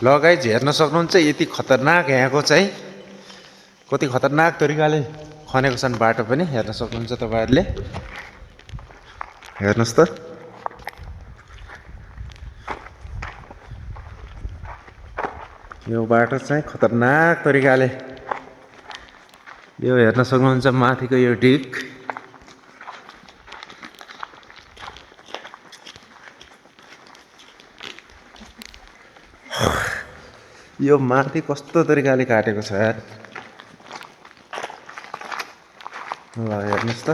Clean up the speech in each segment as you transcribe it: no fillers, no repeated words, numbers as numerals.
ल गाइज हेर्न सक्नुहुन्छ यति खतरनाक यहाँको चाहिँ कति खतरनाक तरिकाले खनेको छन् बाटो पनि हेर्न सक्नुहुन्छ तपाईहरुले। हेर्नुस् त यो बाटो चाहिँ खतरनाक तरिकाले यो हेर्न सक्नुहुन्छ माथिको यो डिक यो माथि कस्तो तरिकाले काटेको छ यार। ल हेर्नुस् त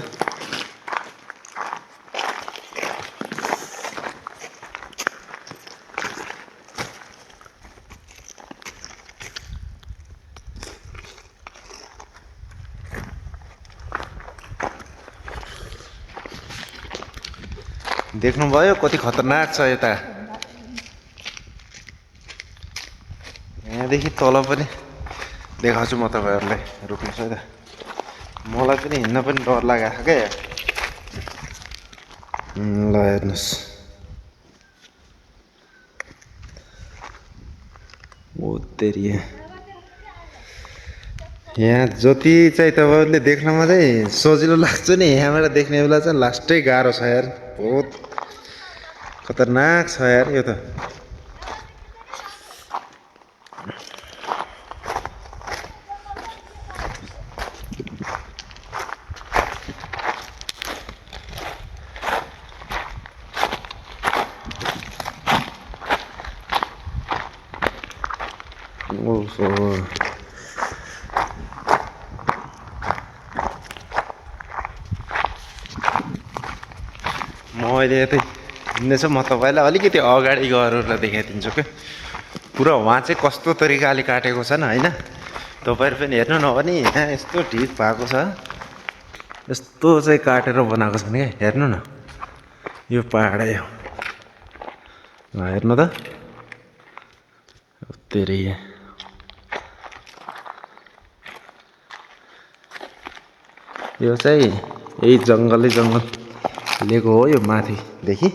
देख्नुभयो कति खतरनाक छ यता। यहाँदेखि तल पनि देखाउँछु म तपाईहरुलाई, रोक्नुस् है त। मलाई पनि हिँड्न पनि डर लागेको छ क्या। ल हेर्नुस् ओ तेरी यहाँ जति चाहिँ तपाईहरुले देख्नमा चाहिँ सजिलो लाग्छ नि, यहाँबाट देख्ने बेला चाहिँ लास्टै गाह्रो छ यार। बहुत खतरनाक छ यार यो त। ओहो म अहिले यतै हिँड्दैछु। म तपाईलाई अलिकति अगाडि गएर देखाइदिन्छु क्या पुरा वहाँ चाहिँ कस्तो तरिकाले काटेको छन् हैन। तपाईहरु पनि हेर्नु न भने यहाँ यस्तो ढिक भएको छ, यस्तो चाहिँ काटेर बनाएको छन् क्या। हेर्नु न यो पहाडै हो। ल हेर्नु त तेरी यो चाहिँ यही जंगलै जंगल लिएको हो यो माथिदेखि।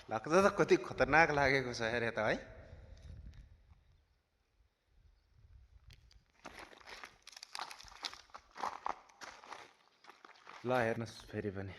लाग्छ त कति खतरनाक लागेको छ यार यता है। ल हेर्नुस् फेरि पनि